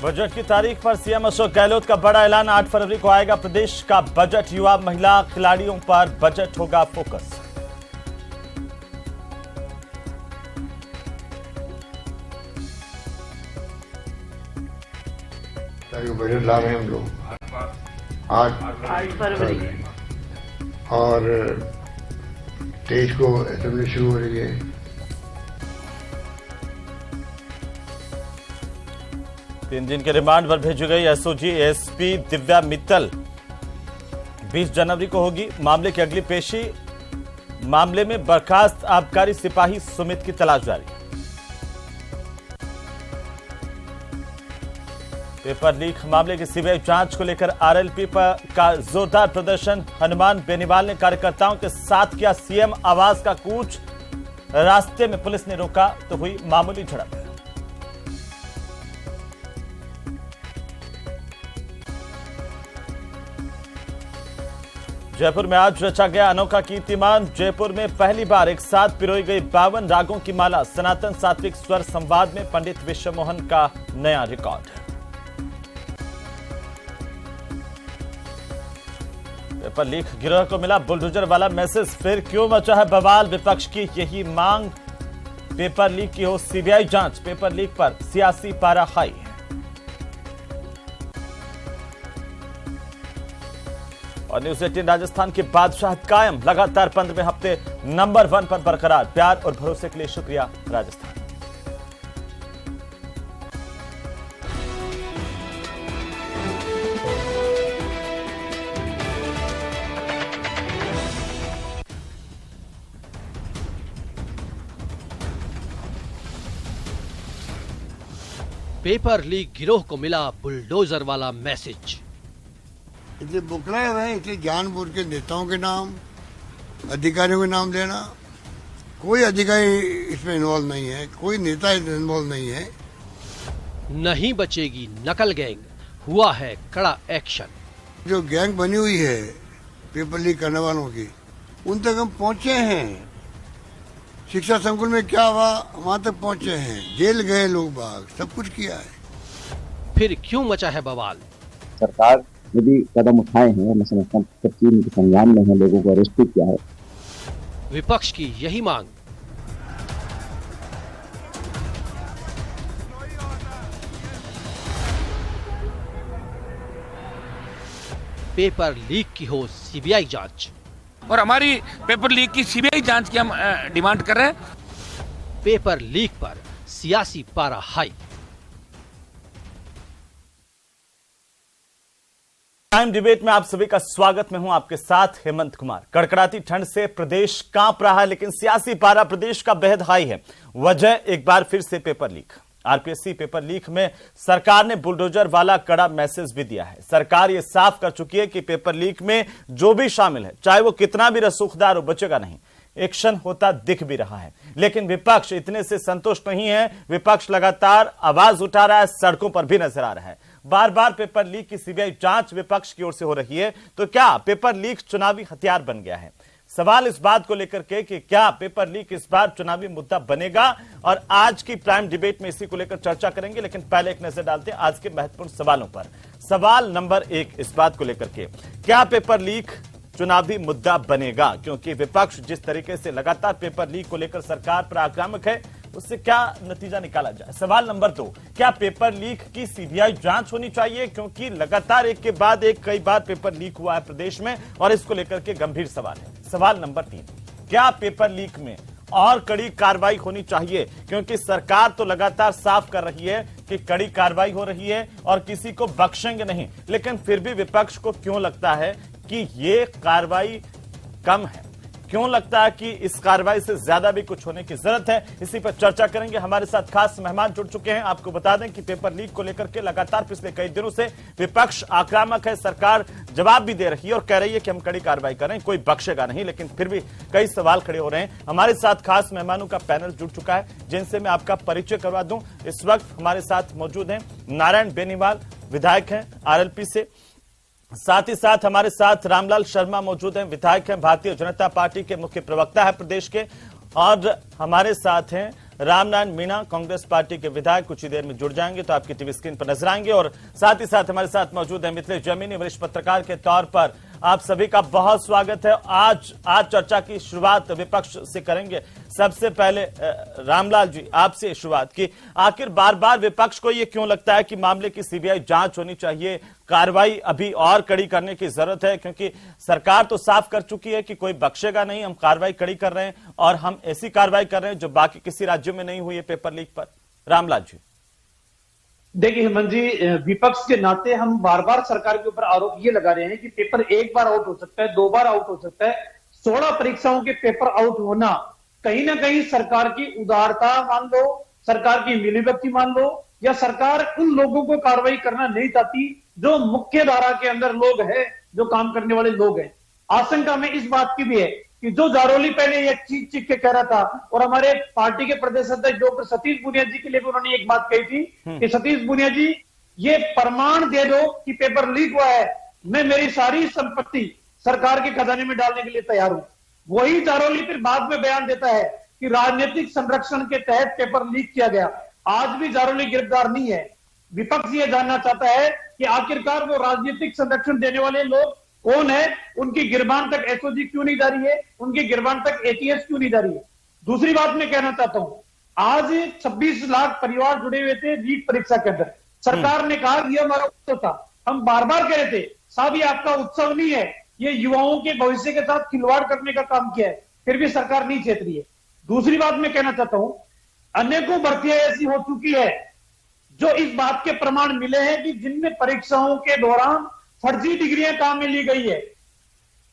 Budget की तारीख पर सीएम अशोक गहलोत का बड़ा ऐलान। 8 फरवरी को आएगा प्रदेश का बजट। युवा महिला खिलाड़ियों पर बजट होगा फोकस। बजट ला रहे हैं हम लोग 8 फरवरी और 23 को असेंबली शुरू हो रही है। 3 दिन के रिमांड पर भेजी गई एसओजी एसपी दिव्या मित्तल 20 जनवरी को होगी मामले की अगली पेशी। मामले में बर्खास्त आबकारी सिपाही सुमित की तलाश जारी। पेपर लीक मामले की सीबीआई जांच को लेकर आरएलपी का जोरदार प्रदर्शन। हनुमान बेनीवाल ने कार्यकर्ताओं के साथ किया सीएम आवास का कूच। रास्ते में पुलिस ने रोका तो हुई मामूली झड़प। जयपुर में आज रचा गया अनोखा कीर्तिमान। जयपुर में पहली बार एक साथ पिरोई गई 52 रागों की माला। सनातन सात्विक स्वर संवाद में पंडित विश्वमोहन का नया रिकॉर्ड। पेपर लीक गिरोह को मिला बुलडोजर वाला मैसेज। फिर क्यों मचा है बवाल, विपक्ष की यही मांग। पेपर लीक की हो सीबीआई जांच। पेपर लीक पर सियासी पारा हाई। और न्यूज 18 राजस्थान की बादशाह कायम। लगातार 15वें हफ्ते नंबर 1 पर बरकरार। प्यार और भरोसे के लिए शुक्रिया राजस्थान। पेपर लीक गिरोह को मिला बुलडोजर वाला मैसेज। इसलिए बुकलाए हुए हैं, इसलिए जानबूझ के नेताओं के नाम, अधिकारियों के नाम लेना। कोई अधिकारी इसमें इन्वॉल्व नहीं है, कोई नेता इसमें इन्वॉल्व नहीं है। नहीं बचेगी नकल गैंग, हुआ है कड़ा एक्शन। जो गैंग बनी हुई है पेपर लीक करने वालों की, उन तक हम पहुंचे हैं। शिक्षा संकुल में क्या हुआ, वहां तक पहुंचे हैं। जेल गए लोग बाग, सब कुछ किया है। फिर क्यों मचा है बवाल। सरकार यदि कदम उठाए हैं, मैं समझता हूँ सच्ची संज्ञान में है, लोगों को अरेस्ट किया है। विपक्ष की यही मांग। पेपर लीक की हो सीबीआई जांच। और हमारी पेपर लीक की सीबीआई जांच की हम डिमांड कर रहे हैं। पेपर लीक पर सियासी पारा हाई। टाइम डिबेट में आप सभी का स्वागत। मैं हूं आपके साथ हेमंत कुमार। कड़कड़ाती ठंड से प्रदेश कांप रहा है, लेकिन सियासी पारा प्रदेश का बेहद हाई है। वजह एक बार फिर से paper leak. RPSC paper leak में सरकार ने बुलडोजर वाला कड़ा मैसेज भी दिया है। सरकार यह साफ कर चुकी है कि पेपर लीक में जो भी शामिल है, चाहे वो कितना भी रसूखदार हो, बचेगा नहीं। एक्शन होता दिख भी रहा है, लेकिन विपक्ष इतने से संतुष्ट नहीं है। विपक्ष लगातार आवाज उठा रहा है, सड़कों पर भी नजर आ रहा है। बार बार पेपर लीक की सीबीआई जांच विपक्ष की ओर से हो रही है, तो क्या पेपर लीक चुनावी हथियार बन गया है? सवाल इस बात को लेकर के कि क्या पेपर लीक इस बार चुनावी मुद्दा बनेगा, और आज की प्राइम डिबेट में इसी को लेकर चर्चा करेंगे। लेकिन पहले एक नजर डालते हैं आज के महत्वपूर्ण सवालों पर। सवाल नंबर 1 इस बात को लेकर के, क्या पेपर लीक चुनावी मुद्दा बनेगा? क्योंकि विपक्ष जिस तरीके से लगातार पेपर लीक को लेकर सरकार पर आक्रामक है, उससे क्या नतीजा निकाला जाए। सवाल नंबर 2, क्या पेपर लीक की सीबीआई जांच होनी चाहिए? क्योंकि लगातार एक के बाद एक कई बार पेपर लीक हुआ है प्रदेश में, और इसको लेकर के गंभीर सवाल है। सवाल नंबर 3, क्या पेपर लीक में और कड़ी कार्रवाई होनी चाहिए? क्योंकि सरकार तो लगातार साफ कर रही है कि कड़ी कार्रवाई हो रही है और किसी को बख्शेंगे नहीं, लेकिन फिर भी विपक्ष को क्यों लगता है कि ये कार्रवाई कम है? क्यों लगता है कि इस कार्रवाई से ज्यादा भी कुछ होने की जरूरत है? इसी पर चर्चा करेंगे। हमारे साथ खास मेहमान जुड़ चुके हैं। आपको बता दें कि पेपर लीक को लेकर के लगातार पिछले कई दिनों से विपक्ष आक्रामक है। सरकार जवाब भी दे रही है और कह रही है कि हम कड़ी कार्रवाई करें, कोई बख्शेगा नहीं, लेकिन फिर भी कई सवाल खड़े हो रहे हैं। हमारे साथ खास मेहमानों का पैनल जुड़ चुका है, जिनसे मैं आपका परिचय करवा दूं। इस वक्त हमारे साथ मौजूद हैं नारायण बेनीवाल, विधायक हैं आरएलपी से। साथ ही साथ हमारे साथ रामलाल शर्मा मौजूद हैं, विधायक हैं, भारतीय जनता पार्टी के मुख्य प्रवक्ता है प्रदेश के। और हमारे साथ हैं रामनारायण मीणा कांग्रेस पार्टी के विधायक कुछ ही देर में जुड़ जाएंगे तो आपकी टीवी स्क्रीन पर नजर आएंगे। और साथ ही साथ हमारे साथ मौजूद है मिथिलेश जैमिनी, वरिष्ठ पत्रकार के तौर पर आप सभी का बहुत स्वागत है। आज चर्चा की शुरुआत विपक्ष से करेंगे। सबसे पहले रामलाल जी, आपसे शुरुआत की, आखिर बार बार विपक्ष को यह क्यों लगता है कि मामले की सीबीआई जांच होनी चाहिए, कार्रवाई अभी और कड़ी करने की जरूरत है? क्योंकि सरकार तो साफ कर चुकी है कि कोई बख्शेगा नहीं, हम कार्रवाई कड़ी कर रहे हैं और हम ऐसी कार्रवाई कर रहे हैं जो बाकी किसी राज्यों में नहीं हुई है पेपर लीक पर। रामलाल जी, देखिए हेमंत जी, विपक्ष के नाते हम बार बार सरकार के ऊपर आरोप ये लगा रहे हैं कि पेपर एक बार आउट हो सकता है, 2 बार आउट हो सकता है। 16 परीक्षाओं के पेपर आउट होना कहीं ना कहीं सरकार की उदारता मान लो, सरकार की मिलीभगत मान लो, या सरकार उन लोगों को कार्रवाई करना नहीं चाहती जो मुख्य धारा के अंदर लोग हैं, जो काम करने वाले लोग हैं। आशंका में इस बात की भी है कि जो जारोली पहले ये चीख चीख के कह रहा था, और हमारे पार्टी के प्रदेश अध्यक्ष डॉक्टर सतीश पूनिया जी के लिए भी उन्होंने एक बात कही थी कि सतीश पूनिया जी ये प्रमाण दे दो कि पेपर लीक हुआ है, मैं मेरी सारी संपत्ति सरकार के खजाने में डालने के लिए तैयार हूं। वही जारोली फिर बाद में बयान देता है कि राजनीतिक संरक्षण के तहत पेपर लीक किया गया। आज भी जारोली गिरफ्तार नहीं है। विपक्ष ये जानना चाहता है कि आखिरकार वो राजनीतिक संरक्षण देने वाले लोग कौन है, उनकी गिरबान तक एसओजी क्यों नहीं जारी है, उनकी गिरबान तक एटीएस क्यों नहीं जारी है। दूसरी बात मैं कहना चाहता हूं, आज 26 लाख परिवार जुड़े हुए थे नीट परीक्षा के अंदर। सरकार ने कहा ये हमारा उत्सव था, हम बार बार कह रहे थे साहब ये आपका उत्सव नहीं है, ये युवाओं के भविष्य के साथ खिलवाड़ करने का काम किया है, फिर भी सरकार नहीं चेत रही है। दूसरी बात मैं कहना चाहता हूं, अनेकों भर्तियां ऐसी हो चुकी है जो इस बात के प्रमाण मिले हैं कि जिनमें परीक्षाओं के दौरान फर्जी डिग्रियां काम में ली गई है,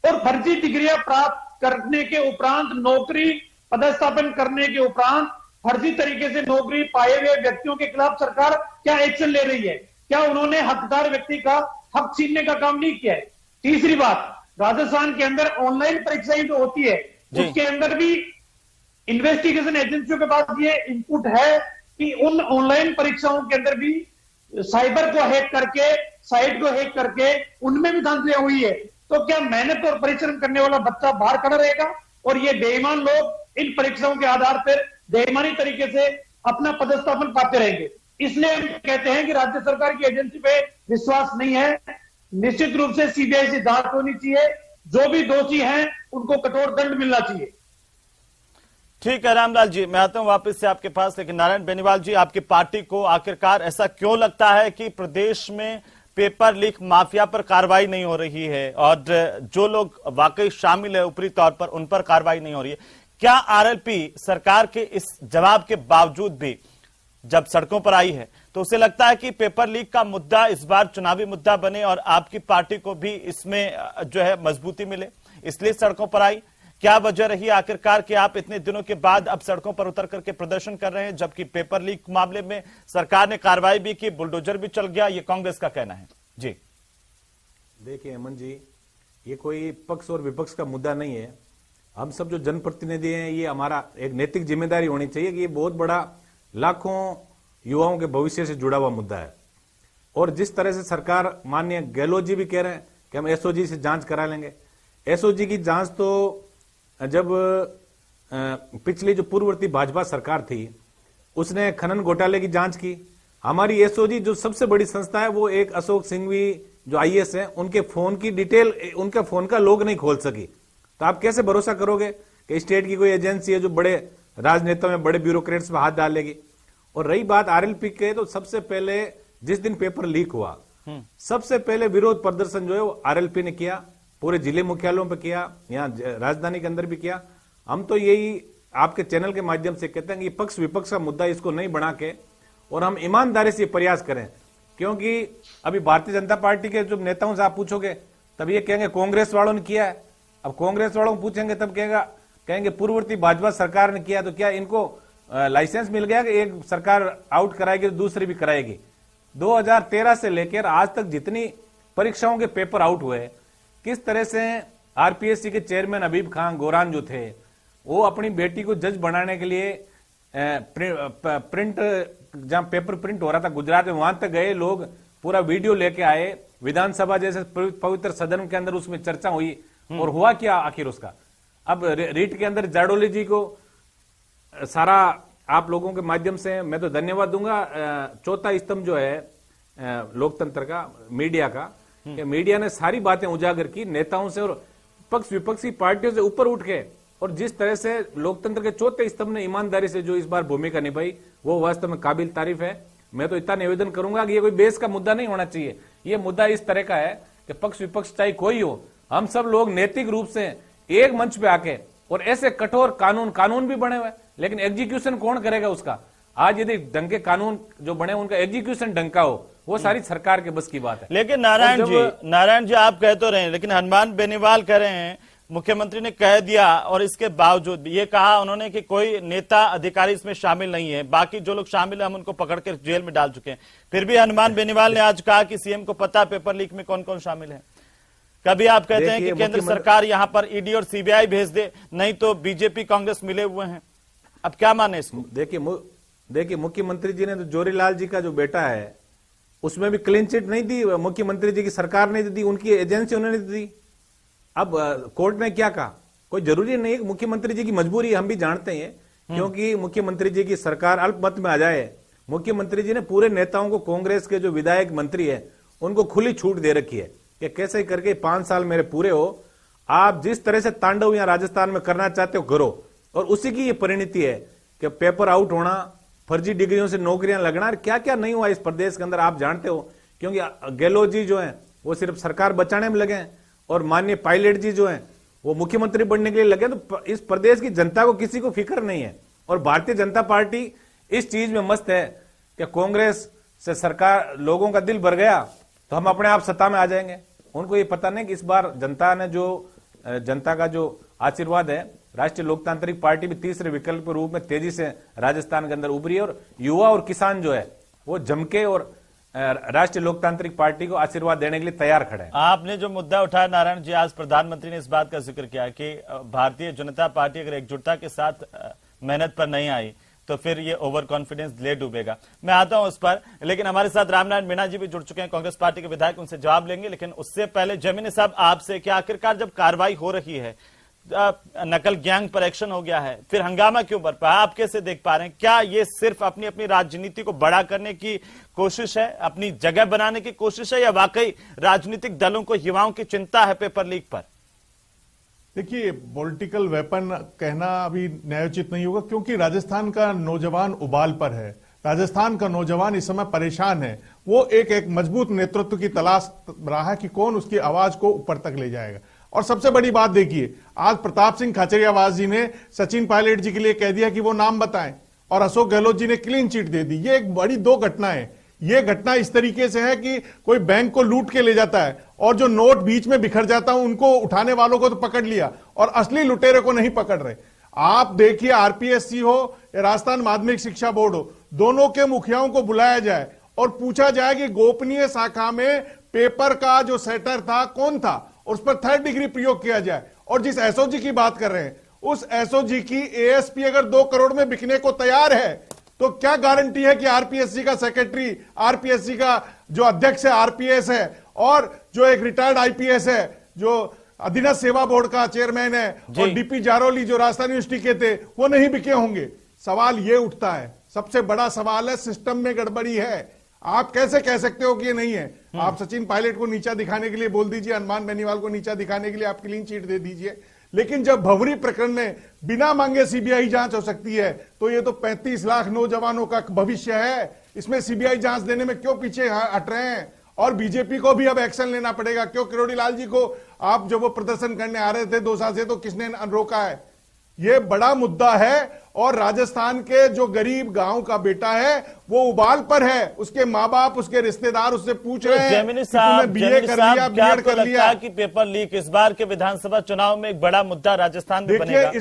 और फर्जी डिग्रियां प्राप्त करने के उपरांत नौकरी पदस्थापन करने के उपरांत फर्जी तरीके से नौकरी पाए हुए व्यक्तियों के खिलाफ सरकार क्या एक्शन ले रही है? क्या उन्होंने हकदार व्यक्ति का हक छीनने का काम नहीं किया है? तीसरी बात, राजस्थान के अंदर ऑनलाइन परीक्षाएं जो होती है उसके अंदर भी इन्वेस्टिगेशन एजेंसियों के पास ये इनपुट है कि उन ऑनलाइन परीक्षाओं के अंदर भी साइबर को हैक करके, साइट को हैक करके उनमें भी धांधलियां हुई है। तो क्या मेहनत और परिश्रम करने वाला बच्चा बाहर खड़ा रहेगा और ये बेईमान लोग इन परीक्षाओं के आधार पर बेईमानी तरीके से अपना पदस्थापन पाते रहेंगे? इसलिए हम कहते हैं कि राज्य सरकार की एजेंसी पे विश्वास नहीं है। निश्चित रूप से सीबीआई से जांच होनी चाहिए, जो भी दोषी हैं उनको कठोर दंड मिलना चाहिए। ठीक है रामलाल जी, मैं आता हूं वापस से आपके पास, लेकिन नारायण बेनीवाल जी, आपकी पार्टी को आखिरकार ऐसा क्यों लगता है कि प्रदेश में पेपर लीक माफिया पर कार्रवाई नहीं हो रही है और जो लोग वाकई शामिल है ऊपरी तौर पर उन पर कार्रवाई नहीं हो रही है? क्या आरएलपी सरकार के इस जवाब के बावजूद भी जब सड़कों पर आई है तो उसे लगता है कि पेपर लीक का मुद्दा इस बार चुनावी मुद्दा बने और आपकी पार्टी को भी इसमें जो है मजबूती मिले, इसलिए सड़कों पर आई? क्या वजह रही आखिरकार कि आप इतने दिनों के बाद अब सड़कों पर उतर करके प्रदर्शन कर रहे हैं, जबकि पेपर लीक मामले में सरकार ने कार्रवाई भी की, बुलडोजर भी चल गया, ये कांग्रेस का कहना है? जी देखिए हेमंत जी, ये कोई पक्ष और विपक्ष का मुद्दा नहीं है। हम सब जो जनप्रतिनिधि हैं, ये हमारा एक नैतिक जिम्मेदारी होनी चाहिए कि ये बहुत बड़ा लाखों युवाओं के भविष्य से जुड़ा हुआ मुद्दा है। और जिस तरह से सरकार, माननीय गहलोत जी भी कह रहे हैं कि हम एसओजी से जांच करा लेंगे। एसओजी की जांच तो जब पिछली जो पूर्ववर्ती भाजपा सरकार थी उसने खनन घोटाले की जांच की। हमारी एसओजी जो सबसे बड़ी संस्था है वो एक अशोक सिंघवी जो आईएएस है, उनके फोन की डिटेल, उनका फोन का लॉग नहीं खोल सकी। तो आप कैसे भरोसा करोगे कि स्टेट की कोई एजेंसी है जो बड़े राजनेताओं में, बड़े ब्यूरोक्रेट्स में हाथ डाल लेगी? और रही बात आरएलपी के, तो सबसे पहले जिस दिन पेपर लीक हुआ सबसे पहले विरोध प्रदर्शन जो है वो आरएलपी ने किया, पूरे जिले मुख्यालयों पे किया, यहाँ राजधानी के अंदर भी किया। हम तो यही आपके चैनल के माध्यम से कहते हैं कि पक्ष विपक्ष का मुद्दा इसको नहीं बना के और हम ईमानदारी से प्रयास करें, क्योंकि अभी भारतीय जनता पार्टी के जो नेताओं से आप पूछोगे तब ये कहेंगे कांग्रेस वालों ने किया है। अब कांग्रेस वालों को पूछेंगे तब कहेंगे पूर्ववर्ती भाजपा सरकार ने किया। तो क्या इनको लाइसेंस मिल गया कि एक सरकार आउट कराएगी तो दूसरी भी कराएगी? 2013 से लेकर आज तक जितनी परीक्षाओं के पेपर आउट हुए, किस तरह से आरपीएससी के चेयरमैन हबीब खान गोरान जो थे वो अपनी बेटी को जज बनाने के लिए प्रिंट, जहां पेपर प्रिंट हो रहा था गुजरात में, वहां तक गए लोग, पूरा वीडियो लेके आए, विधानसभा जैसे पवित्र सदन के अंदर उसमें चर्चा हुई। और हुआ क्या आखिर उसका? अब रीट के अंदर जाडोली जी को सारा आप लोगों के माध्यम से मैं तो धन्यवाद दूंगा चौथा स्तंभ जो है लोकतंत्र का, मीडिया का, कि मीडिया ने सारी बातें उजागर की नेताओं से और पक्ष विपक्ष की पार्टियों से ऊपर उठ के, और जिस तरह से लोकतंत्र के चौथे स्तंभ ने ईमानदारी से जो इस बार भूमिका निभाई वो वास्तव में काबिल तारीफ है। मैं तो इतना निवेदन करूंगा कि ये कोई बेस का मुद्दा नहीं होना चाहिए। ये मुद्दा इस तरह का है कि पक्ष विपक्ष चाहे कोई हो, हम सब लोग नैतिक रूप से एक मंच पे आके, और ऐसे कठोर कानून भी बने हुए, लेकिन एग्जीक्यूशन कौन करेगा उसका? आज यदि ढंग के कानून जो बने उनका एग्जीक्यूशन ढंग का हो, वो सारी सरकार के बस की बात है। लेकिन नारायण जी आप कह तो रहे हैं, लेकिन हनुमान बेनीवाल कह रहे हैं मुख्यमंत्री ने कह दिया, और इसके बावजूद भी ये कहा उन्होंने कि कोई नेता अधिकारी इसमें शामिल नहीं है, बाकी जो लोग शामिल हैं हम उनको पकड़ कर जेल में डाल चुके हैं। फिर भी हनुमान बेनीवाल ने आज कहा कि सीएम को पता पेपर लीक में कौन कौन शामिल है। कभी आप कहते हैं कि केंद्र सरकार यहां पर ईडी और सीबीआई भेज दे, नहीं तो बीजेपी कांग्रेस मिले हुए हैं। अब क्या माने इसको? देखिए मुख्यमंत्री जी ने तो जोरीलाल जी का जो बेटा है उसमें भी क्लीन चिट नहीं दी, मुख्यमंत्री जी की सरकार ने दी, उनकी एजेंसी उन्होंने दी। अब कोर्ट ने क्या कहा? कोई जरूरी नहीं, मुख्यमंत्री जी की मजबूरी हम भी जानते हैं, क्योंकि मुख्यमंत्री जी की सरकार अल्पमत में आ जाए। मुख्यमंत्री जी ने पूरे नेताओं को, कांग्रेस के जो विधायक मंत्री है उनको खुली छूट दे रखी है कि कैसे करके 5 साल मेरे पूरे हो, आप जिस तरह से तांडव यहां राजस्थान में करना चाहते हो करो। और उसी की ये परिणति है कि पेपर आउट होना, फर्जी डिग्रियों से नौकरियां लगना, क्या क्या नहीं हुआ इस प्रदेश के अंदर आप जानते हो। क्योंकि गहलोत जी जो है वो सिर्फ सरकार बचाने में लगे हैं, और माननीय पायलट जी जो हैं वो मुख्यमंत्री बनने के लिए लगे। तो इस प्रदेश की जनता को किसी को फिक्र नहीं है, और भारतीय जनता पार्टी इस चीज में मस्त है कि कांग्रेस से सरकार, लोगों का दिल भर गया तो हम अपने आप सत्ता में आ जाएंगे। उनको ये पता नहीं कि इस बार जनता का जो आशीर्वाद है, राष्ट्रीय लोकतांत्रिक पार्टी भी तीसरे विकल्प के रूप में तेजी से राजस्थान के अंदर उभरी है, और युवा और किसान जो है वो जमके और राष्ट्रीय लोकतांत्रिक पार्टी को आशीर्वाद देने के लिए तैयार खड़े हैं। आपने जो मुद्दा उठाया नारायण जी, आज प्रधानमंत्री ने इस बात का जिक्र किया कि भारतीय जनता पार्टी अगर एकजुटता के साथ मेहनत पर नहीं आई तो फिर ये ओवर कॉन्फिडेंस ले डूबेगा। मैं आता हूं उस पर, लेकिन हमारे साथ रामनारायण मीणा जी भी जुड़ चुके हैं, कांग्रेस पार्टी के विधायक, उनसे जवाब लेंगे। लेकिन उससे पहले जमीनी साहब आपसे, कि आखिरकार जब कार्रवाई हो रही है, नकल गैंग पर एक्शन हो गया है, फिर हंगामा क्यों बरपा? आप कैसे देख पा रहे हैं? क्या ये सिर्फ अपनी अपनी राजनीति को बड़ा करने की कोशिश है, अपनी जगह बनाने की कोशिश है, या वाकई राजनीतिक दलों को युवाओं की चिंता है पेपर लीक पर? देखिए, पॉलिटिकल वेपन कहना अभी न्यायोचित नहीं होगा, क्योंकि राजस्थान का नौजवान उबाल पर है। राजस्थान का नौजवान इस समय परेशान है। वो एक मजबूत नेतृत्व की तलाश रहा है कि कौन उसकी आवाज को ऊपर तक ले जाएगा। और सबसे बड़ी बात देखिए, आज प्रताप सिंह खाचरियावास जी ने सचिन पायलट जी के लिए कह दिया कि वो नाम बताएं, और अशोक गहलोत जी ने क्लीन चिट दे दी। ये एक बड़ी 2 घटनाएं। ये घटना इस तरीके से है कि कोई बैंक को लूट के ले जाता है, और जो नोट बीच में बिखर जाता है उनको उठाने वालों को तो पकड़ लिया, और असली लुटेरे को नहीं पकड़ रहे। आप देखिए, आरपीएससी हो या राजस्थान माध्यमिक शिक्षा बोर्ड हो, दोनों के मुखियाओं को बुलाया जाए और पूछा जाए कि गोपनीय शाखा में पेपर का जो सेटर था कौन था, और उस पर 3rd डिग्री प्रयोग किया जाए। और जिस एसओजी की बात कर रहे हैं, उस एसओजी की एएसपी अगर 2 करोड़ में बिकने को तैयार है, तो क्या गारंटी है कि आरपीएससी का सेक्रेटरी, आरपीएससी का जो अध्यक्ष है आरपीएस है, और जो एक रिटायर्ड आईपीएस है, जो अधीनस्थ सेवा बोर्ड का चेयरमैन है, और डीपी जारोली जो राजस्थान यूनिवर्सिटी के थे, वो नहीं बिके होंगे? सवाल ये उठता है, सबसे बड़ा सवाल है, सिस्टम में गड़बड़ी है। आप कैसे कह सकते हो कि ये नहीं है? आप सचिन पायलट को नीचा दिखाने के लिए बोल दीजिए, हनुमान बेनीवाल को नीचा दिखाने के लिए आप क्लीन चिट दे दीजिए, लेकिन जब भंवरी प्रकरण में बिना मांगे सीबीआई जांच हो सकती है, तो ये तो 35 लाख नौजवानों का भविष्य है। इसमें सीबीआई जांच देने में क्यों पीछे हट रहे हैं? और बीजेपी को भी अब एक्शन लेना पड़ेगा। क्यों किरोड़ी लाल जी को आप जब वो प्रदर्शन करने आ रहे थे 2 साल से, तो किसने रोका है? ये बड़ा मुद्दा है। और राजस्थान के जो गरीब गांव का बेटा है वो उबाल पर है, उसके माँ बाप, उसके रिश्तेदार उससे पूछ रहे हैं जमीनी साहब, बीए कर लिया, बीएड कर लिया। कि पेपर लीक इस बार के विधानसभा चुनाव में एक बड़ा मुद्दा राजस्थान में बनेगा। देखिए,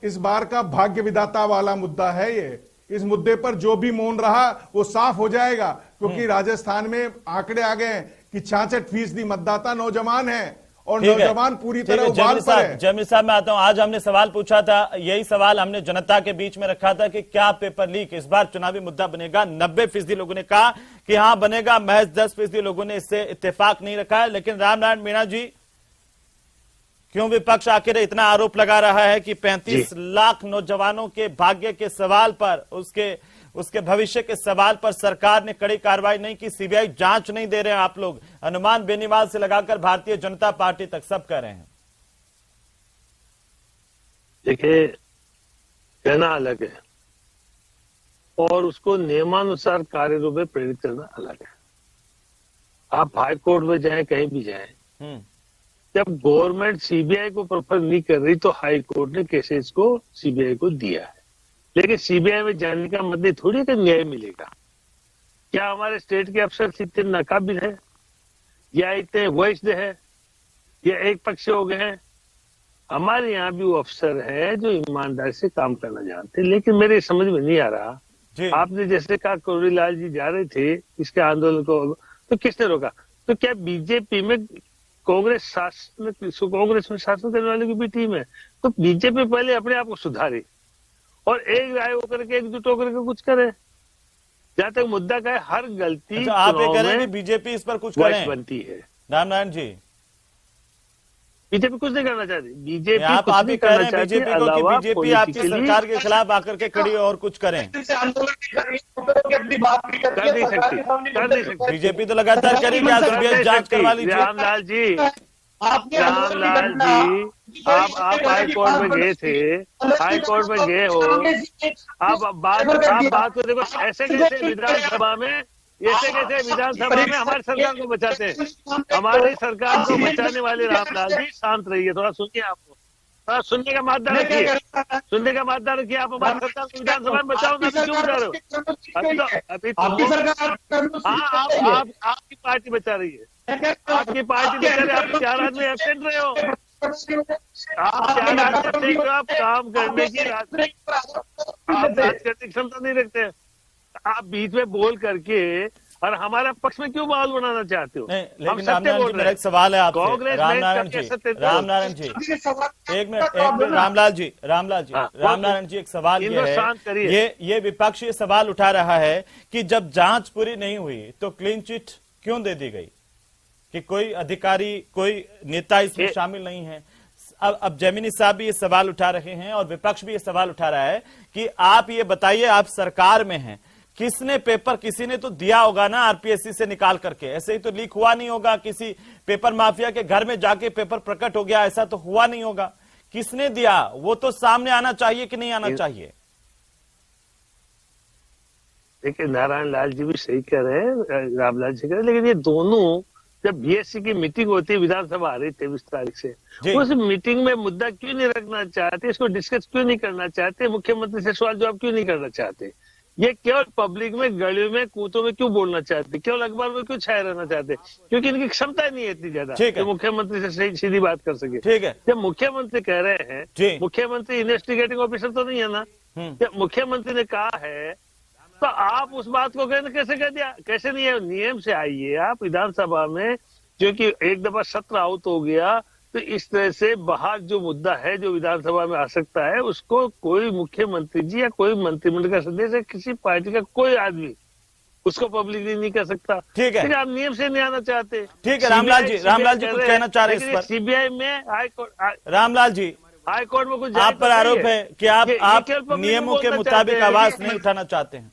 इस बार का भाग्य विधाता वाला मुद्दा है ये। इस मुद्दे पर जो भी मौन रहा वो साफ हो जाएगा, क्योंकि राजस्थान में आंकड़े आ गए हैं कि 66% मतदाता नौजवान है, और नौजवान पूरी तरह उबाल पर है। जमीर साहब मैं आता हूं, आज हमने सवाल पूछा था, यही सवाल हमने जनता के बीच में रखा था कि क्या पेपर लीक इस बार चुनावी मुद्दा बनेगा। 90% लोगों ने कहा कि हां बनेगा, महज 10% लोगों ने इससे इत्तेफाक नहीं रखा है। लेकिन रामनारायण मीणा जी, क्यों विपक्ष आखिर इतना आरोप लगा रहा है कि 35 लाख नौजवानों के भाग्य के सवाल पर, उसके भविष्य के सवाल पर सरकार ने कड़ी कार्रवाई नहीं की, सीबीआई जांच नहीं दे रहे हैं आप लोग, अनुमान बेनीवाल से लगाकर भारतीय जनता पार्टी तक सब कह रहे हैं। देखिए, कहना अलग है और उसको नियमानुसार कार्य रूप में प्रेरित करना अलग है। आप हाई कोर्ट में जाएं, कहीं भी जाएं, जब गवर्नमेंट सीबीआई को प्रेफर नहीं कर रही तो हाई कोर्ट ने केसेस को सीबीआई को दिया है। लेकिन सीबीआई में जाने का मतलब थोड़ी कि न्याय मिलेगा। क्या हमारे स्टेट के अफसर इतने नाकाबिल है या इतने वॉइस्ड है या एक पक्ष हो गए हैं? हमारे यहाँ भी वो अफसर है जो ईमानदारी से काम करना जानते हैं। लेकिन मेरे समझ में नहीं आ रहा, आपने जैसे कहा कोरीलाल जी जा रहे थे इसके आंदोलन को, तो किसने रोका? तो क्या बीजेपी में कांग्रेस में शासन करने वाले की भी टीम है? तो बीजेपी पहले अपने आप को सुधारे और एक राय होकर के एकजुट होकर के कुछ करे। जहां तक मुद्दा का है, हर गलती अच्छा, आप ये कह रहे हैं कि बीजेपी इस पर कुछ करें बनती है। रामनारायण जी, बीजेपी कुछ नहीं करना चाहती। बीजेपी आप भी कह रहे हैं बीजेपी को कि बीजेपी आपकी सरकार के खिलाफ आकर के खड़ी और कुछ करें। कर नहीं सकती। बीजेपी तो लगातार करेगी, आप सीबीआई जांच करवा लीजिए। रामलाल जी, आप हाई कोर्ट में गए थे, हाई कोर्ट में गए हो, आप बात को देखो। ऐसे कैसे विधानसभा में हमारी सरकार को बचाते हैं? हमारी सरकार को बचाने वाले रामलाल जी, शांत रहिए, थोड़ा सुनिए। आपको थोड़ा सुनने का मादा रखिए, सुनने का मादा रखिए। आप हमारी सरकार को विधानसभा में बचाओ ना, क्यों बचा रहे हो? अभी आपकी पार्टी बचा रही है, आपकी पार्टी बचा रही है। आप 4 आदमी एबसेंट रहे हो, आप 4 आदमी आप काम करने की बात करने की क्षमता नहीं रखते। आप बीच में बोल करके और हमारा पक्ष में क्यों माहौल बनाना चाहते हो? लेकिन रामनारायण जी, मेरा एक सवाल है आपसे। रामनारायण जी एक मिनट रामनारायण जी एक सवाल ये विपक्ष ये सवाल उठा रहा है कि जब जांच पूरी नहीं हुई तो क्लीन चिट क्यों दे दी गई, कि कोई अधिकारी, कोई नेता इसमें शामिल नहीं है। अब जैमिनी साहब भी ये सवाल उठा रहे हैं और विपक्ष भी ये सवाल उठा रहा है कि आप ये बताइए, आप सरकार में हैं, किसने पेपर, किसी ने तो दिया होगा ना आरपीएससी से निकाल करके। ऐसे ही तो लीक हुआ नहीं होगा, किसी पेपर माफिया के घर में जाके पेपर प्रकट हो गया, ऐसा तो हुआ नहीं होगा। किसने दिया वो तो सामने आना चाहिए कि नहीं आना चाहिए? देखिए, नारायण लाल जी भी सही कह रहे हैं, रामलाल जी कह रहे हैं, लेकिन ये दोनों जब बीएससी की मीटिंग होती है, विधानसभा आ रही 23 तारीख से, उस मीटिंग में मुद्दा क्यों नहीं रखना चाहते, इसको डिस्कस क्यों नहीं करना चाहते, मुख्यमंत्री से सवाल जवाब क्यों नहीं करना चाहते? ये केवल पब्लिक में, गलियों में, कूतों में क्यों बोलना चाहते, केवल अखबार में क्यों छाया रहना चाहते? क्योंकि इनकी क्षमता नहीं है इतनी ज्यादा कि मुख्यमंत्री से सीधी बात कर सके। ठीक है, जब मुख्यमंत्री कह रहे हैं, मुख्यमंत्री इन्वेस्टिगेटिंग ऑफिसर तो नहीं है ना, जब मुख्यमंत्री ने कहा है तो आप उस बात को कैसे कह दिया? कैसे नहीं है? नियम से आइए आप विधानसभा में, क्योंकि एक दफा सत्र आउट हो गया तो इस तरह से बाहर जो मुद्दा है जो विधानसभा में आ सकता है, उसको कोई मुख्यमंत्री जी या कोई मंत्रिमंडल का सदस्य, किसी पार्टी का कोई आदमी उसको पब्लिकली नहीं कर सकता। ठीक है, आप नियम से नहीं आना चाहते। ठीक है, रामलाल जी कुछ कहना चाह रहे हैं सीबीआई में, हाईकोर्ट, रामलाल जी हाईकोर्ट में कुछ आप पर आरोप है कि आप नियमों के मुताबिक आवाज नहीं उठाना चाहते हैं।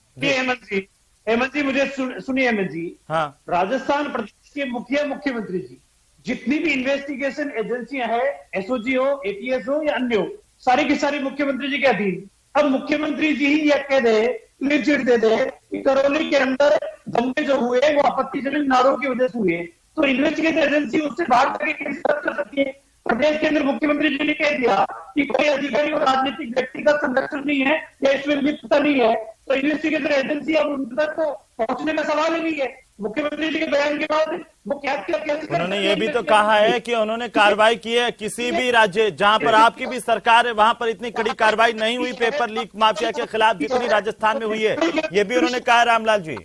हेमंत जी मुझे सुनिए हेमंत जी। हाँ, राजस्थान प्रदेश के मुख्यमंत्री जी, जितनी भी इन्वेस्टिगेशन एजेंसियां हैं, एसओजी हो, एटीएस हो या अन्य हो, सारी की सारी मुख्यमंत्री जी के अधीन। अब मुख्यमंत्री जी ही यह कह दे, क्लीन चिट दे दे कि करौली के अंदर दंगे जो हुए वो आपत्तिजनक नारों की वजह से हुए, तो इन्वेस्टिगेशन एजेंसी उससे बाहर जाके केस कर सकती है। प्रदेश के अंदर मुख्यमंत्री जी ने कह दिया कि कोई अधिकारी और राजनीतिक व्यक्ति का संरक्षण नहीं है या इसमें लिप्तता नहीं है, तो इन्वेस्टिगेशन एजेंसी अब उन तक पहुंचने का सवाल ही नहीं है। मुख्यमंत्री जी के बयान के बाद वो क्या उन्होंने ये भी तो कहा है कि उन्होंने कार्रवाई की है। किसी भी राज्य जहां पर आपकी भी सरकार है वहां पर इतनी कड़ी कार्रवाई नहीं हुई पेपर लीक माफिया के खिलाफ जितनी राजस्थान में हुई है, ये भी उन्होंने कहा। रामलाल जी,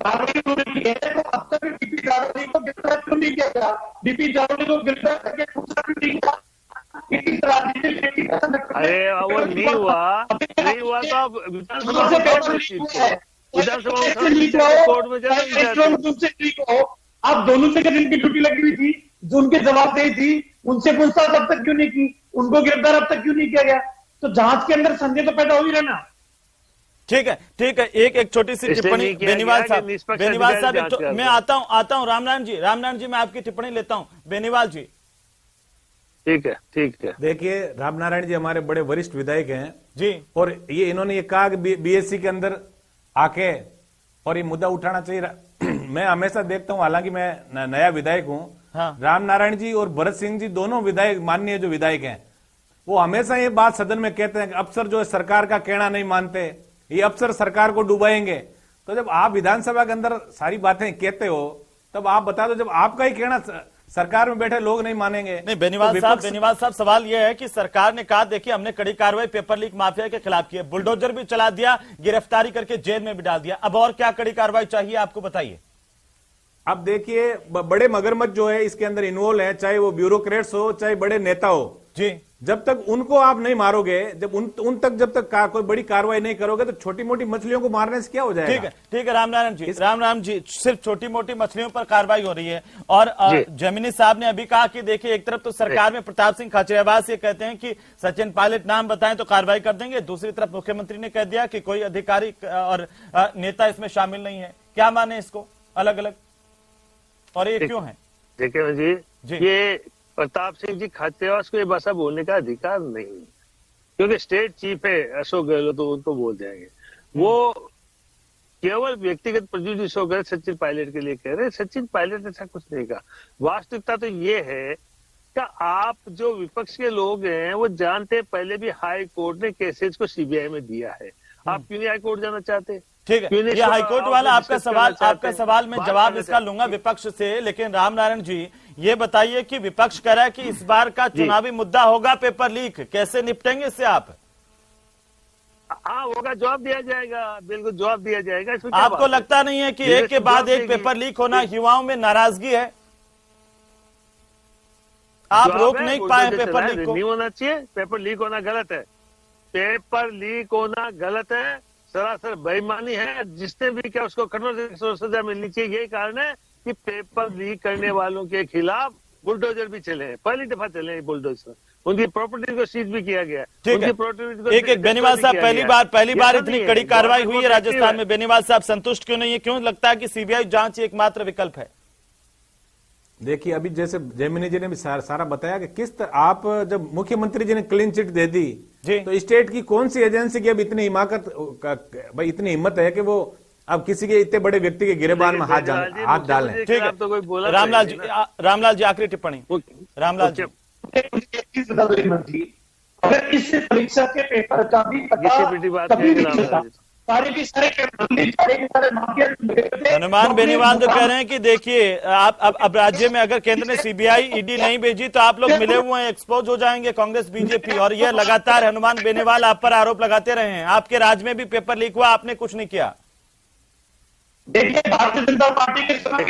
अब तक डीपी जावड़े को गिरफ्तार क्यों नहीं किया गया? डीपी जावड़े को गिरफ्तार करके पूछा क्यों नहीं किया? अरे वो नहीं हुआ तो आप विधानसभा आप दोनों से इनकी ड्यूटी लगी हुई थी, जो उनकी जवाबदेही थी उनसे पूछताछ अब तक क्यों नहीं की, उनको गिरफ्तार अब तक क्यों नहीं किया गया? तो जांच के अंदर संदेह तो पैदा हो ही रहना। ठीक है, ठीक है, एक छोटी सी टिप्पणी बेनीवाल साहब, बेनीवाल साहब मैं आता हूं रामनारायण जी मैं आपकी टिप्पणी लेता हूं। बेनीवाल जी। ठीक है। देखिए, रामनारायण जी हमारे बड़े वरिष्ठ विधायक हैं जी, और इन्होंने ये कहा कि बीएससी के अंदर आके और ये मुद्दा उठाना चाहिए। मैं हमेशा देखता हूं, हालांकि मैं नया विधायक हूं, हाँ। रामनारायण जी और भरत सिंह जी दोनों विधायक, माननीय जो विधायक हैं, वो हमेशा ये बात सदन में कहते हैं कि अफसर जो है सरकार का कहना नहीं मानते, ये अफसर सरकार को डुबाएंगे। तो जब आप विधानसभा के अंदर सारी बातें कहते हो, तब आप बता दो, जब आपका ही कहना सरकार में बैठे लोग नहीं मानेंगे। नहीं, बेनीवाल साहब सवाल यह है कि सरकार ने कहा देखिए हमने कड़ी कार्रवाई पेपर लीक माफिया के खिलाफ की है, बुलडोजर भी चला दिया, गिरफ्तारी करके जेल में भी डाल दिया, अब और क्या कड़ी कार्रवाई चाहिए आपको, बताइए। अब देखिए, बड़े मगरमच्छ जो है इसके अंदर इन्वॉल्व है, चाहे वो ब्यूरोक्रेट्स हो चाहे बड़े नेता हो जी, जब तक उनको आप नहीं मारोगे, जब उन तक जब तक कोई बड़ी कार्रवाई नहीं करोगे, तो छोटी मोटी मछलियों को मारने से क्या हो जाएगा? ठीक है रामनारायण जी सिर्फ छोटी मोटी मछलियों पर कार्रवाई हो रही है। और जैमिनी साहब ने अभी कहा कि देखिए एक तरफ तो सरकार में प्रताप सिंह खाचरियावास ये कहते हैं कि सचिन पायलट नाम बताएं तो कार्रवाई कर देंगे, दूसरी तरफ मुख्यमंत्री ने कह दिया कि कोई अधिकारी और नेता इसमें शामिल नहीं है। क्या माने इसको अलग अलग, और ये क्यों है? देखिए जी, ये प्रताप सिंह जी खाचरियावास को ये भाषा बोलने का अधिकार नहीं, क्योंकि स्टेट चीफ है अशोक गहलोत, तो उनको बोल जाएंगे। वो केवल व्यक्तिगत प्रेजुडिस हो गए सचिन पायलट के लिए कह रहे। सचिन पायलट ऐसा कुछ नहीं कहा। वास्तविकता तो ये है कि आप जो विपक्ष के लोग हैं वो जानते पहले भी हाई कोर्ट ने केसेस को सीबीआई में दिया है, आप क्यों नहीं हाई कोर्ट जाना चाहते? ठीक है, ये हाईकोर्ट वाला आपका सवाल मैं जवाब इसका लूंगा विपक्ष से, लेकिन रामनारायण जी ये बताइए कि विपक्ष कह रहा है कि इस बार का चुनावी मुद्दा होगा पेपर लीक, कैसे निपटेंगे इससे आप? हाँ होगा, जवाब दिया जाएगा, बिल्कुल जवाब दिया जाएगा। आपको लगता नहीं है कि एक के बाद एक पेपर लीक होना, युवाओं में नाराजगी है, आप रोक नहीं पाए पेपर लीक को? नहीं होना चाहिए, पेपर लीक होना गलत है, पेपर लीक होना गलत है, सरासर बेईमानी है। जिसने भी क्या उसको कठोर सजा मिलनी चाहिए। यही कारण है कि पेपर लीक करने वालों के खिलाफ बुलडोजर भी चले हैं, पहली दफा चले हैं बुलडोजर, उनकी प्रॉपर्टी को सीज भी किया गया। उनकी प्रॉपर्टी को एक बेनीवाल साहब पहली बार इतनी कड़ी कार्रवाई हुई है राजस्थान में, बेनीवाल साहब संतुष्ट क्यों नहीं है? क्यों लगता है कि सीबीआई जांच एकमात्र विकल्प है? देखिए, अभी जैसे जयमिनी जी ने भी सारा बताया कि किस तरह आप जब मुख्यमंत्री जी ने क्लीन चिट दे दी तो स्टेट की कौन सी एजेंसी की अब इतनी भाई इतनी हिम्मत है कि वो अब किसी के इतने बड़े व्यक्ति के गिरेबान में हाथ डालें? ठीक है, तो कोई बोला रामलाल जी आखिरी टिप्पणी। रामलाल जी, अगर इस परीक्षा के पेपर का भी पता हनुमान बेनीवाल तो कह रहे हैं कि देखिए आप अब राज्य में अगर केंद्र ने सीबीआई ईडी नहीं भेजी तो आप लोग मिले हुए हैं, एक्सपोज हो जाएंगे कांग्रेस बीजेपी, और यह लगातार हनुमान बेनीवाल आप पर आरोप लगाते रहे हैं। आपके राज्य में भी पेपर लीक हुआ, आपने कुछ नहीं किया। देखिए, भारतीय जनता पार्टी के समय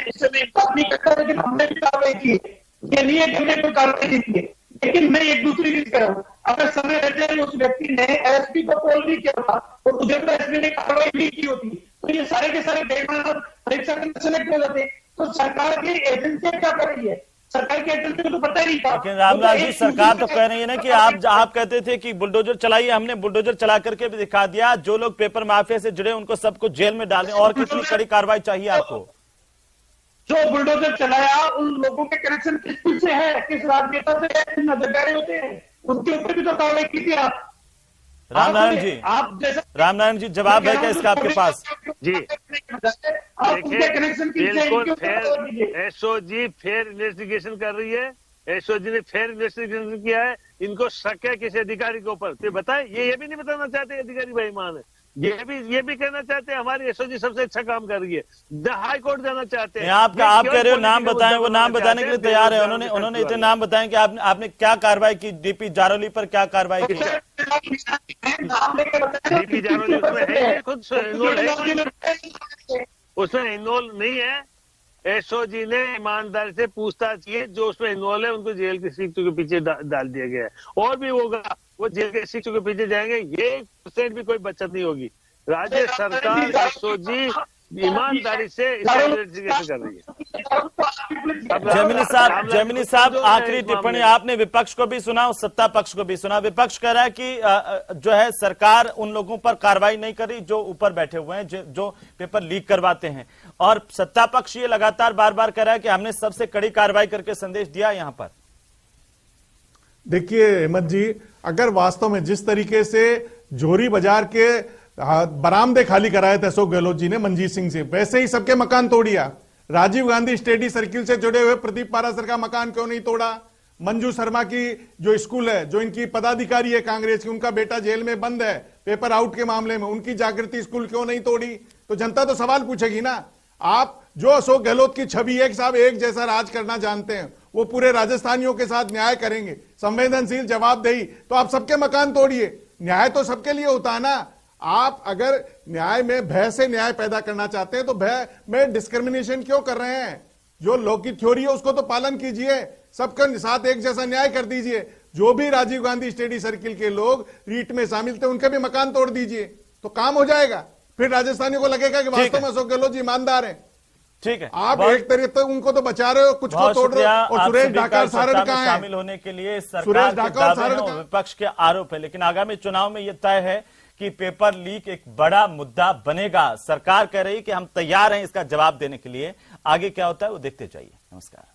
इससे मैं बात नहीं करता, लेकिन हमने भी कार्रवाई की, ये नहीं है कि हमने कोई कार्रवाई की है। लेकिन मैं एक दूसरी चीज कह रहा हूँ, अगर समय रहते उस व्यक्ति ने एसपी को कॉल नहीं किया था और उसे एसपी ने कार्रवाई नहीं की होती, तो ये सारे के सारे बेईमान परीक्षा के सेलेक्ट हो जाते। तो सरकार की एजेंसियां क्या कर रही है? सरकार की एजेंसी को तो पता ही नहीं था। लेकिन रामलाल जी, सरकार तो कह रही है ना कि आप कहते थे कि बुलडोजर चलाइए, हमने बुलडोजर चला करके भी दिखा दिया, जो लोग पेपर माफिया से जुड़े उनको सबको जेल में डालें, और कितनी कड़ी कार्रवाई चाहिए आपको? जो बुलडोजर चलाया उन लोगों के कनेक्शन किस से है, किस राजनेता से अधिकारी होते हैं, उनके ऊपर भी तो कार्रवाई की थी आप। रामनारायण जी जवाब है क्या इसका आपके पास? जी बिल्कुल, एसओजी फेयर इन्वेस्टिगेशन कर रही है, एसओजी ने फेयर इन्वेस्टिगेशन किया है। इनको शक है किसी अधिकारी के ऊपर, तो बताए ये भी नहीं बताना चाहते अधिकारी बेईमान है, ये भी कहना चाहते हैं हमारी एसओजी सबसे अच्छा काम कर रही है, हाई कोर्ट जाना चाहते हैं। आप कह रहे हो नाम बताएं, वो नाम बताने के लिए तैयार है। उन्होंने इतने नाम बताएं कि आपने क्या कार्रवाई की, डीपी जारोली पर क्या कार्रवाई की? डीपी जारोली उसमें इन्वॉल्व नहीं है। एसओजी ने ईमानदारी से पूछताछ की, जो उसमें इन्वॉल्व है उनको जेल की सीटों के पीछे डाल दिया गया है, और भी होगा, वो जेल के सीटों के पीछे जाएंगे, ये 1% भी कोई बचत नहीं होगी। राज्य सरकार एसओजी ईमानदारी से इन्वेस्टिगेशन कर रही है। जैमिनी साहब, आखिरी टिप्पणी आपने विपक्ष को भी सुना और सत्ता पक्ष को भी सुना। विपक्ष कह रहा है कि जो है सरकार उन लोगों पर कार्रवाई नहीं कर रही जो ऊपर बैठे हुए हैं, जो पेपर लीक करवाते हैं, और सत्ता पक्ष ये लगातार बार बार कह रहा है कि हमने सबसे कड़ी कार्रवाई करके संदेश दिया यहां पर। देखिए हेमंत जी, अगर वास्तव में जिस तरीके से जोरी बाजार के बरामदे खाली कराए थे अशोक गहलोत जी ने मंजीत सिंह से, वैसे ही सबके मकान तोड़िया। राजीव गांधी स्टडी सर्किल से जुड़े हुए प्रदीप पारासर का मकान क्यों नहीं तोड़ा? मंजू शर्मा की जो स्कूल है, जो इनकी पदाधिकारी है कांग्रेस की, उनका बेटा जेल में बंद है पेपर आउट के मामले में, उनकी जागृति स्कूल क्यों नहीं तोड़ी? तो जनता तो सवाल पूछेगी ना। आप जो अशोक गहलोत की छवि है कि साहब एक जैसा राज करना जानते हैं, वो पूरे राजस्थानियों के साथ न्याय करेंगे, संवेदनशील, जवाबदेही, तो आप सबके मकान तोड़िए। न्याय तो सबके लिए होता है ना। आप अगर न्याय में भय से न्याय पैदा करना चाहते हैं तो भय में डिस्क्रिमिनेशन क्यों कर रहे हैं? जो लौकिक थ्योरी है उसको तो पालन कीजिए, सबके साथ एक जैसा न्याय कर दीजिए। जो भी राजीव गांधी स्टडी सर्किल के लोग रीट में शामिल थे उनके भी मकान तोड़ दीजिए, तो काम हो जाएगा। फिर राजस्थानियों को लगेगा कि वास्तव में अशोक गहलोत जी ईमानदार हैं। ठीक है, आप एक तरीके से उनको तो बचा रहे हो, कुछ को तोड़ रहे हो। और सुरेश ढाका सारण कहां है? शामिल होने के लिए सरकार के दावे और विपक्ष के आरोप है, लेकिन आगामी चुनाव में यह तय है कि पेपर लीक एक बड़ा मुद्दा बनेगा। सरकार कह रही है कि हम तैयार हैं इसका जवाब देने के लिए। आगे क्या होता है वो देखते जाइए। नमस्कार।